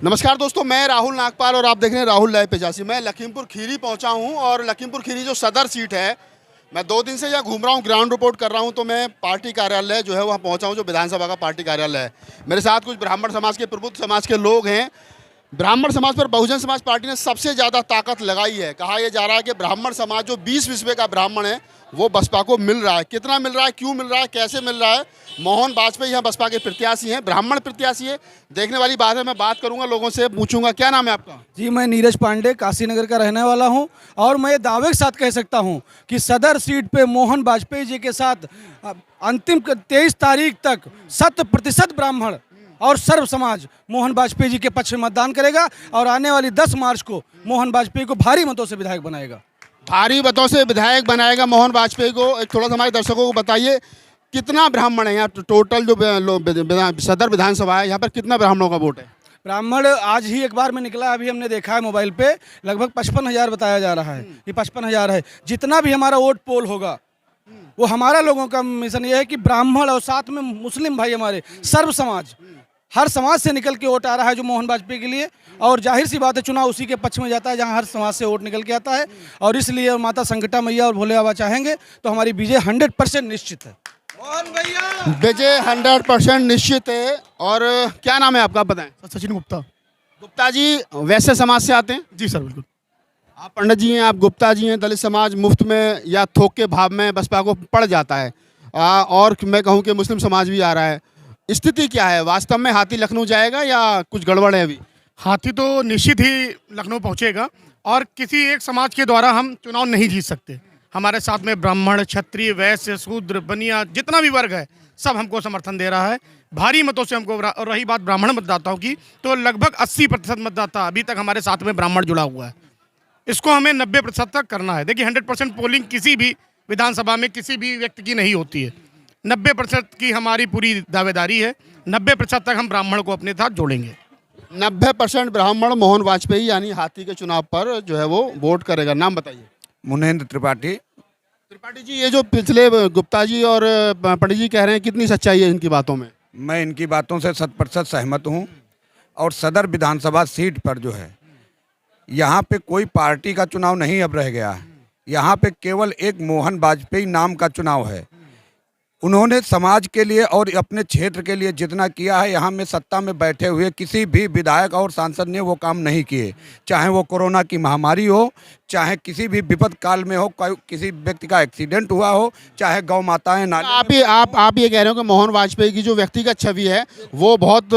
नमस्कार दोस्तों, मैं राहुल नागपाल और आप देख रहे हैं राहुल लाइव 85। मैं लखीमपुर खीरी पहुंचा हूं और लखीमपुर खीरी जो सदर सीट है, मैं 2 दिन से यहाँ घूम रहा हूं, ग्राउंड रिपोर्ट कर रहा हूं। तो मैं पार्टी कार्यालय जो है वहाँ पहुंचा हूं, जो विधानसभा का पार्टी कार्यालय है। मेरे साथ कुछ ब्राह्मण समाज के, प्रबुद्ध समाज के लोग हैं। ब्राह्मण समाज पर बहुजन समाज पार्टी ने सबसे ज़्यादा ताकत लगाई है। कहा यह जा रहा है कि ब्राह्मण समाज जो 20 विस्वे का ब्राह्मण है वो बसपा को मिल रहा है। कितना मिल रहा है, क्यों मिल रहा है, कैसे मिल रहा है? मोहन वाजपेयी यहाँ बसपा के प्रत्याशी हैं, ब्राह्मण प्रत्याशी है। देखने वाली बात है, मैं बात करूंगा, लोगों से पूछूंगा। क्या नाम है आपका? जी, मैं नीरज पांडे काशीनगर का रहने वाला हूं और मैं ये दावे के साथ कह सकता हूं कि सदर सीट पे मोहन वाजपेयी जी के साथ अंतिम 23 तारीख तक 100% ब्राह्मण और सर्व समाज मोहन वाजपेयी जी के पक्ष में मतदान करेगा और आने वाली 10 मार्च को मोहन वाजपेयी को भारी मतों से विधायक बनाएगा। भारी मतों से विधायक बनाएगा मोहन वाजपेयी को। एक थोड़ा सा हमारे दर्शकों को बताइए, कितना ब्राह्मण है यहाँ टोटल जो सदर विधानसभा है, यहाँ पर कितना ब्राह्मणों का वोट है? ब्राह्मण आज ही एक बार में निकला, अभी हमने देखा है मोबाइल पे, लगभग 55,000 बताया जा रहा है। ये 55,000 है। जितना भी हमारा वोट पोल होगा वो हमारा लोगों का मिशन ये है कि ब्राह्मण और साथ में मुस्लिम भाई, हमारे सर्व समाज, हर समाज से निकल के वोट आ रहा है जो मोहन वाजपेयी के लिए। और जाहिर सी बात है, चुनाव उसी के पक्ष में जाता है जहां हर समाज से वोट निकल के आता है। और इसलिए माता संकटा मैया और भोले बाबा चाहेंगे तो हमारी विजय 100% निश्चित है। विजय 100% निश्चित है। और क्या नाम है आपका, बताएं? सचिन गुप्ता। गुप्ता जी वैसे समाज से आते हैं? जी सर, बिल्कुल। आप पंडित जी हैं, आप गुप्ता जी हैं। दलित समाज मुफ्त में या थोक के भाव में बसपा को पड़ जाता है। और मैं कहूँ कि मुस्लिम समाज भी आ रहा है। स्थिति क्या है वास्तव में? हाथी लखनऊ जाएगा या कुछ गड़बड़ है अभी? हाथी तो निश्चित ही लखनऊ पहुंचेगा और किसी एक समाज के द्वारा हम चुनाव नहीं जीत सकते। हमारे साथ में ब्राह्मण, क्षत्रिय, वैश्य, शूद्र, बनिया, जितना भी वर्ग है सब हमको समर्थन दे रहा है भारी मतों से हमको। और रही बात ब्राह्मण मतदाताओं की, तो लगभग 80% मतदाता अभी तक हमारे साथ में ब्राह्मण जुड़ा हुआ है। इसको हमें 90% तक करना है। देखिए, 100% पोलिंग किसी भी विधानसभा में किसी भी व्यक्ति की नहीं होती है। 90% की हमारी पूरी दावेदारी है। 90% तक हम ब्राह्मण को अपने साथ जोड़ेंगे। 90% ब्राह्मण मोहन वाजपेयी यानी हाथी के चुनाव पर जो है वो वोट करेगा। नाम बताइए? मुनेन्द्र त्रिपाठी। त्रिपाठी जी, ये जो पिछले गुप्ता जी और पंडित जी कह रहे हैं, कितनी सच्चाई है इनकी बातों में? मैं इनकी बातों से 100% सहमत हूँ। और सदर विधानसभा सीट पर जो है, यहाँ पे कोई पार्टी का चुनाव नहीं अब रह गया है। यहाँ पे केवल एक मोहन वाजपेयी नाम का चुनाव है। उन्होंने समाज के लिए और अपने क्षेत्र के लिए जितना किया है, यहाँ में सत्ता में बैठे हुए किसी भी विधायक और सांसद ने वो काम नहीं किए। चाहे वो कोरोना की महामारी हो, चाहे किसी भी विपद काल में हो, किसी व्यक्ति का एक्सीडेंट हुआ हो, चाहे गौ माताएं नाले। आप ये कह रहे हो कि मोहन वाजपेयी की जो व्यक्तिगत छवि है वो बहुत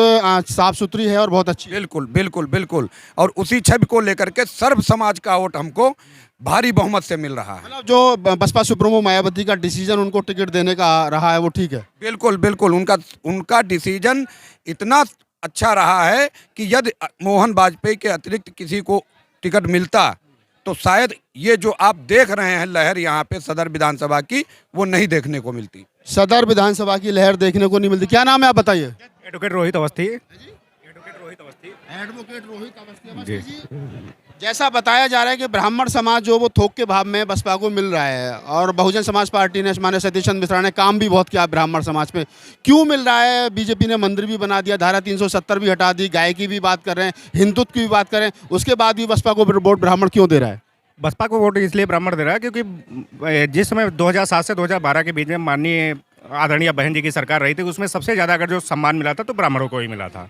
साफ सुथरी है और बहुत अच्छी? बिल्कुल बिल्कुल बिल्कुल। और उसी छवि को लेकर के सर्व समाज का वोट हमको भारी बहुमत से मिल रहा है। मतलब जो बसपा सुप्रीमो मायावती का डिसीजन उनको टिकट देने का रहा है वो ठीक है? बिल्कुल बिल्कुल। उनका डिसीजन इतना अच्छा रहा है कि यदि मोहन वाजपेयी के अतिरिक्त किसी को टिकट मिलता तो शायद ये जो आप देख रहे हैं लहर यहाँ पे सदर विधानसभा की, वो नहीं देखने को मिलती। सदर विधानसभा की लहर देखने को नहीं मिलती। क्या नाम है, आप बताइए? एडवोकेट रोहित अवस्थी। एडवोकेट रोहित अवस्थी जी। जैसा बताया जा रहा है कि ब्राह्मण समाज जो वो थोक के भाव में बसपा को मिल रहा है और बहुजन समाज पार्टी ने, माननीय सतीश चंद्र मिश्रा ने काम भी बहुत किया ब्राह्मण समाज पे। क्यों मिल रहा है? बीजेपी ने मंदिर भी बना दिया, धारा 370 भी हटा दी, गाय की भी बात कर रहे हैं, हिंदुत्व की भी बात कर रहे हैं, उसके बाद भी बसपा को वोट ब्राह्मण क्यों दे रहा है? बसपा को वोट इसलिए ब्राह्मण दे रहा है क्योंकि जिस समय 2007 से 2012 के बीच में माननीय आदरणीय बहन जी की सरकार रही थी, उसमें सबसे ज़्यादा अगर जो सम्मान मिला था तो ब्राह्मणों को ही मिला था।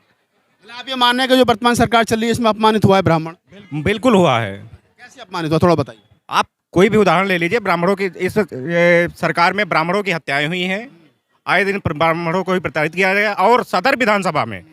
आप ये मान रहे हैं कि जो वर्तमान सरकार चल रही है इसमें अपमानित हुआ है ब्राह्मण? बिल्कुल हुआ है। कैसे अपमानित हुआ, थोड़ा बताइए? आप कोई भी उदाहरण ले लीजिए, ब्राह्मणों की इस सरकार में ब्राह्मणों की हत्याएं हुई हैं, आए दिन ब्राह्मणों को ही प्रताड़ित किया गया। और सदर विधानसभा में,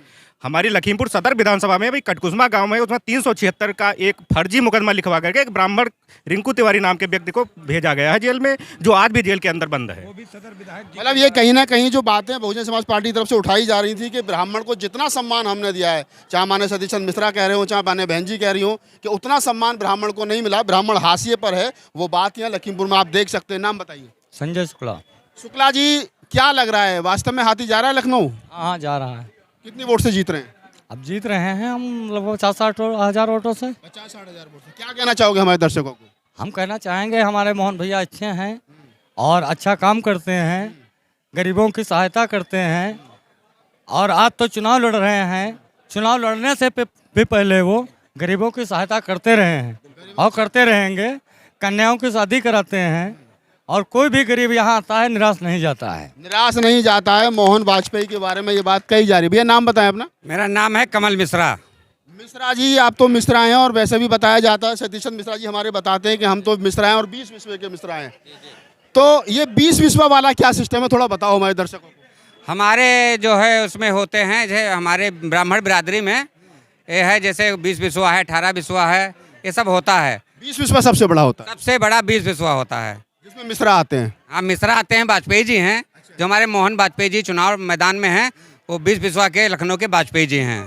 हमारी लखीमपुर सदर विधानसभा में भी कटकुसमा गांव में, उसमें 376 का एक फर्जी मुकदमा लिखवा करके एक ब्राह्मण रिंकू तिवारी नाम के व्यक्ति को भेजा गया है जेल में, जो आज भी जेल के अंदर बंद है। मतलब ये कहीं ना कहीं जो बातें बहुजन समाज पार्टी की तरफ से उठाई जा रही थी कि ब्राह्मण को जितना सम्मान हमने दिया है, चाहे माननीय सतीश चंद्र मिश्रा कह रहे हो, चाहे माननीय बहन जी कह रही हो, कि उतना सम्मान ब्राह्मण को नहीं मिला, ब्राह्मण हाशिए पर है, वो बात यहाँ लखीमपुर में आप देख सकते हैं। नाम बताइए? संजय शुक्ला। शुक्ला जी, क्या लग रहा है वास्तव में हाथी जा रहा है लखनऊ? हाँ, जा रहा है। कितनी वोट से जीत रहे हैं? अब जीत रहे हैं हम लगभग 50-60 हज़ार वोटों से। 50-60 हज़ार वोट से। क्या कहना चाहोगे हमारे दर्शकों को? हम कहना चाहेंगे हमारे मोहन भैया अच्छे हैं और अच्छा काम करते हैं, गरीबों की सहायता करते हैं। और आज तो चुनाव लड़ रहे हैं, चुनाव लड़ने से भी पहले वो गरीबों की सहायता करते रहे हैं और करते रहेंगे। कन्याओं की शादी कराते हैं और कोई भी गरीब यहाँ आता है निराश नहीं जाता है। निराश नहीं जाता है। मोहन वाजपेयी के बारे में ये बात कही जा रही है। भैया नाम बताएं अपना। मेरा नाम है कमल मिश्रा। मिश्रा जी, आप तो मिश्रा हैं और वैसे भी बताया जाता है, सतीश चंद्र मिश्रा जी हमारे बताते हैं कि हम तो मिश्रा हैं और 20 विश्व के मिश्रा हैं। तो ये 20 विश्व वाला क्या सिस्टम है, थोड़ा बताओ हमारे दर्शकों को। हमारे जो है उसमें होते हैं, जैसे हमारे ब्राह्मण बिरादरी में ये है, जैसे 20 विश्वा है, 18 विश्वा है, ये सब होता है। 20 विश्व सबसे बड़ा होता है, सबसे बड़ा 20 विश्वा होता है, जिसमें मिश्रा आते हैं। हाँ, मिश्रा आते हैं, वाजपेयी जी हैं, जो हमारे मोहन वाजपेयी जी चुनाव मैदान में हैं, वो 20 विश्वा के लखनऊ के वाजपेयी जी हैं।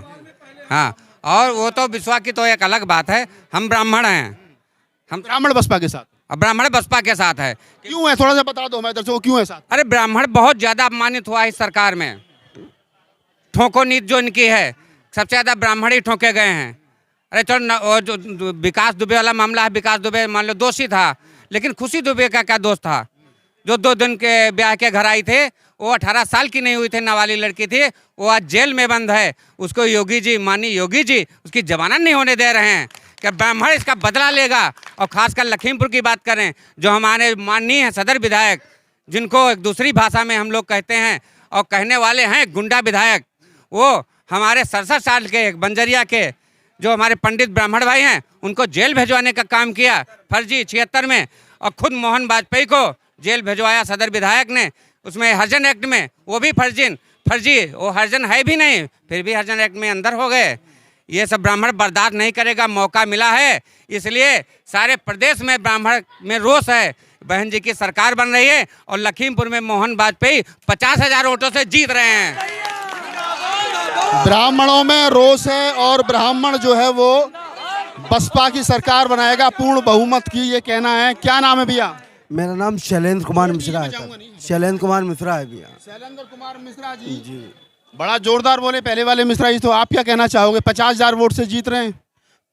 हाँ, और वो तो विश्वा की तो एक अलग बात है। हम ब्राह्मण हैं, हम ब्राह्मण बसपा के साथ। ब्राह्मण बसपा के साथ है। क्यों है, थोड़ा सा बता दो हमारे दर्शकों को, क्यों है साथ? अरे ब्राह्मण बहुत ज़्यादा अपमानित हुआ इस सरकार में। ठोको नीति जो इनकी है, सबसे ज़्यादा ब्राह्मण ही ठोके गए हैं। अरे चलो, जो विकास दुबे वाला मामला है, विकास दुबे मान लो दोषी था, लेकिन खुशी दुबे का क्या दोष था? जो 2 दिन के ब्याह के घर आई थे, वो 18 साल की नहीं हुई थी, नाबालिग लड़की थी, वो आज जेल में बंद है। उसको योगी जी, माननीय योगी जी, उसकी जमानत नहीं होने दे रहे हैं। कि ब्राह्मण इसका बदला लेगा। और खासकर लखीमपुर की बात करें, जो हमारे माननीय हैं सदर विधायक, जिनको एक दूसरी भाषा में हम लोग कहते हैं और कहने वाले हैं गुंडा विधायक, वो हमारे 67 साल के एक बंजरिया के जो हमारे पंडित ब्राह्मण भाई हैं, उनको जेल भिजवाने का काम किया फर्जी 76 में, और खुद मोहन वाजपेयी को जेल भिजवाया सदर विधायक ने, उसमें हरिजन एक्ट में, वो भी फर्जी, वो हरिजन है भी नहीं, फिर भी हरिजन एक्ट में अंदर हो गए। ये सब ब्राह्मण बर्दाश्त नहीं करेगा। मौका मिला है, इसलिए सारे प्रदेश में ब्राह्मण में रोष है। बहन जी की सरकार बन रही है और लखीमपुर में मोहन वाजपेयी 50,000 वोटों से जीत रहे हैं। ब्राह्मणों में रोष है और ब्राह्मण जो है वो बसपा की सरकार बनाएगा पूर्ण बहुमत की, ये कहना है। क्या नाम है भैया? मेरा नाम शैलेंद्र कुमार मिश्रा है। शैलेंद्र कुमार मिश्रा है भैया। शैलेंद्र कुमार मिश्रा जी बड़ा जोरदार बोले पहले वाले मिश्रा जी। तो आप क्या कहना चाहोगे? 50,000 वोट से जीत रहे हैं।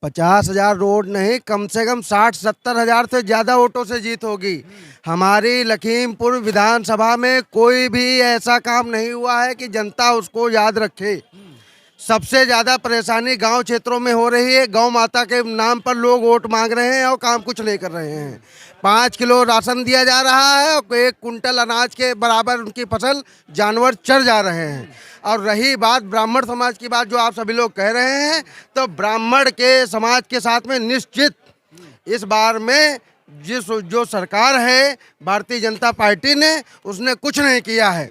50,000 वोट नहीं, कम से कम 60-70 हज़ार से ज़्यादा वोटों से जीत होगी। हमारी लखीमपुर विधानसभा में कोई भी ऐसा काम नहीं हुआ है कि जनता उसको याद रखे। सबसे ज़्यादा परेशानी गांव क्षेत्रों में हो रही है। गौ माता के नाम पर लोग वोट मांग रहे हैं और काम कुछ नहीं कर रहे हैं। 5 किलो राशन दिया जा रहा है और 1 कुंटल अनाज के बराबर उनकी फसल जानवर चढ़ जा रहे हैं। और रही बात ब्राह्मण समाज की बात, जो आप सभी लोग कह रहे हैं, तो ब्राह्मण के समाज के साथ में निश्चित इस बार में जो सरकार है भारतीय जनता पार्टी ने, उसने कुछ नहीं किया है,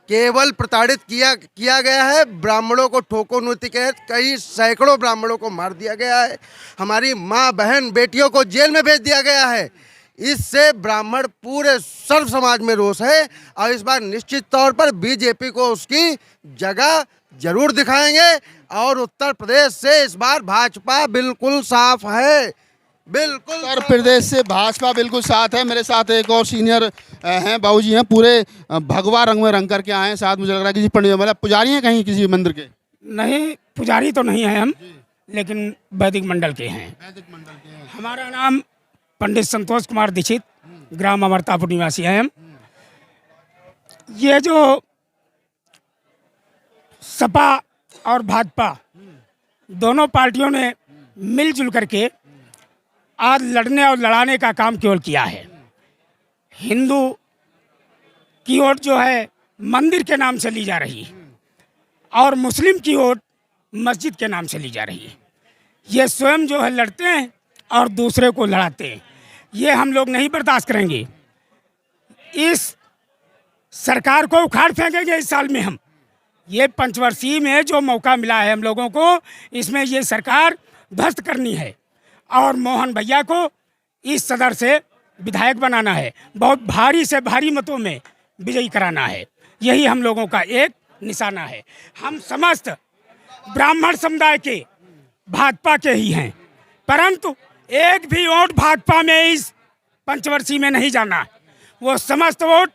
केवल प्रताड़ित किया गया है। ब्राह्मणों को ठोको नीति के तहत कई सैकड़ों ब्राह्मणों को मार दिया गया है। हमारी माँ बहन बेटियों को जेल में भेज दिया गया है। इससे ब्राह्मण पूरे सर्व समाज में रोष है और इस बार निश्चित तौर पर बीजेपी को उसकी जगह जरूर दिखाएंगे। और उत्तर प्रदेश से इस बार भाजपा बिल्कुल साफ है, बिल्कुल। उत्तर प्रदेश से भाजपा बिल्कुल साथ है। मेरे साथ एक और सीनियर हैं, बाबूजी हैं, पूरे भगवा रंग में रंग करके आए हैं। साथ मुझे लग रहा है किसी पंडित, मतलब पुजारी हैं कहीं किसी मंदिर के? नहीं, पुजारी तो नहीं है हम, लेकिन वैदिक मंडल के हैं। वैदिक मंडल के हैं। हमारा नाम पंडित संतोष कुमार दीक्षित, ग्राम अमरतापुर निवासी हैं हम। ये जो सपा और भाजपा दोनों पार्टियों ने मिलजुल करके आज लड़ने और लड़ाने का काम केवल किया है। हिंदू की वोट जो है मंदिर के नाम से ली जा रही है और मुस्लिम की वोट मस्जिद के नाम से ली जा रही है। ये स्वयं जो है लड़ते हैं और दूसरे को लड़ाते हैं। ये हम लोग नहीं बर्दाश्त करेंगे। इस सरकार को उखाड़ फेंकेंगे इस साल में हम। ये पंचवर्षीय में जो मौका मिला है हम लोगों को, इसमें ये सरकार ध्वस्त करनी है और मोहन भैया को इस सदर से विधायक बनाना है। बहुत भारी से भारी मतों में विजयी कराना है। यही हम लोगों का एक निशाना है। हम समस्त ब्राह्मण समुदाय के भाजपा के ही हैं, परंतु एक भी वोट भाजपा में इस पंचवर्षीय में नहीं जाना। वो समस्त वोट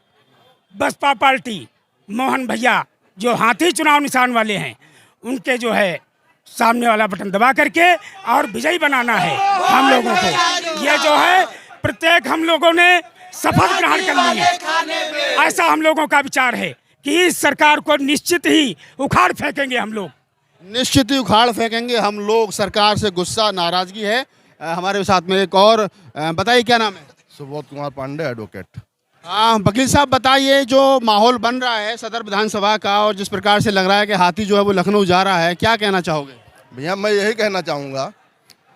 बसपा पार्टी, मोहन भैया जो हाथी चुनाव निशान वाले हैं, उनके जो है सामने वाला बटन दबा करके और विजयी बनाना है हम लोगों को। ये जो है प्रत्येक हम लोगों ने शपथ ग्रहण करनी है। ऐसा हम लोगों का विचार है कि इस सरकार को निश्चित ही उखाड़ फेंकेंगे हम लोग। निश्चित ही उखाड़ फेंकेंगे हम लोग, सरकार से गुस्सा नाराजगी है। हमारे साथ में एक और बताइए क्या नाम है? सुबोध कुमार पांडे, एडवोकेट। हाँ वकील साहब बताइए, जो माहौल बन रहा है सदर विधानसभा का और जिस प्रकार से लग रहा है कि हाथी जो है वो लखनऊ जा रहा है, क्या कहना चाहोगे? भैया मैं यही कहना चाहूँगा,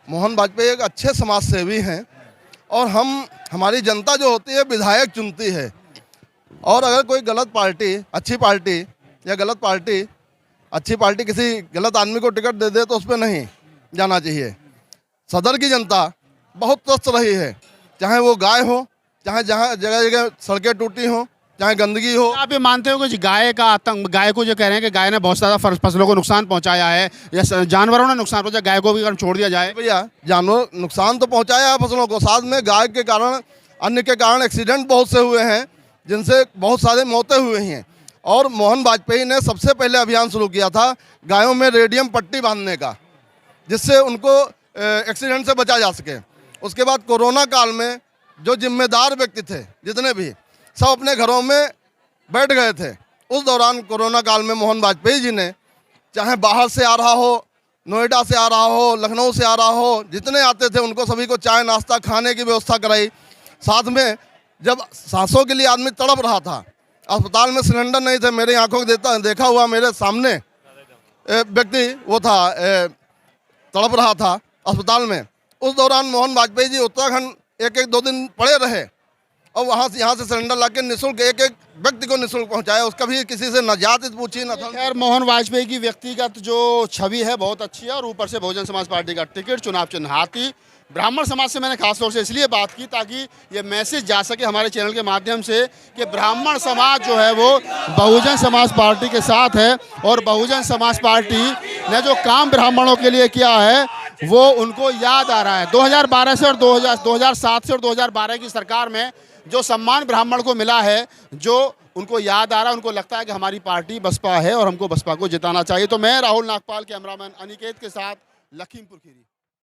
मोहन वाजपेयी एक अच्छे समाज सेवी हैं और हमारी जनता जो होती है विधायक चुनती है, और अगर कोई गलत पार्टी अच्छी पार्टी या गलत पार्टी अच्छी पार्टी किसी गलत आदमी को टिकट दे दे तो उस पर नहीं जाना चाहिए। सदर की जनता बहुत त्रस्त रही है, चाहे वो गाय हो, चाहे जहाँ जगह जगह सड़कें टूटी हों, चाहे गंदगी हो। आप ये मानते हो कि गाय का आतंक, गाय को जो कह रहे हैं कि गाय ने बहुत ज़्यादा फसलों को नुकसान पहुंचाया है या जानवरों ने नुकसान पहुंचाया, गाय को भी अगर छोड़ दिया जाए? भैया जानवर नुकसान तो पहुंचाया है फसलों को, साथ में गाय के कारण अन्य के कारण एक्सीडेंट बहुत से हुए हैं जिनसे बहुत सारे मौतें हुई हैं। और मोहन वाजपेयी ने सबसे पहले अभियान शुरू किया था गायों में रेडियम पट्टी बांधने का, जिससे उनको एक्सीडेंट से बचा जा सके। उसके बाद कोरोना काल में जो जिम्मेदार व्यक्ति थे जितने भी, सब अपने घरों में बैठ गए थे। उस दौरान कोरोना काल में मोहन वाजपेयी जी ने, चाहे बाहर से आ रहा हो, नोएडा से आ रहा हो, लखनऊ से आ रहा हो, जितने आते थे उनको सभी को चाय नाश्ता खाने की व्यवस्था कराई। साथ में जब सांसों के लिए आदमी तड़प रहा था, अस्पताल में सिलेंडर नहीं थे, मेरी आंखों को देखा हुआ मेरे सामने व्यक्ति वो था, तड़प रहा था अस्पताल में। उस दौरान मोहन वाजपेयी जी उत्तराखंड एक दो दिन पड़े रहे और वहाँ से यहाँ से सिलेंडर ला के निःशुल्क एक व्यक्ति को निःशुल्क पहुँचाया। उसका भी किसी से न जात पूछी न था। खैर मोहन वाजपेयी की व्यक्तिगत जो छवि है बहुत अच्छी है, और ऊपर से बहुजन समाज पार्टी का टिकट, चुनाव चिन्ह हाथी। ब्राह्मण समाज से मैंने खासतौर से इसलिए बात की ताकि ये मैसेज जा सके हमारे चैनल के माध्यम से कि ब्राह्मण समाज जो है वो बहुजन समाज पार्टी के साथ है, और बहुजन समाज पार्टी ने जो काम ब्राह्मणों के लिए किया है वो उनको याद आ रहा है। 2012 से और 2007 से और 2012 की सरकार में जो सम्मान ब्राह्मण को मिला है, जो उनको याद आ रहा है, उनको लगता है कि हमारी पार्टी बसपा है और हमको बसपा को जिताना चाहिए। तो मैं राहुल नागपाल, कैमरामैन अनिकेत के साथ, लखीमपुर खीरी।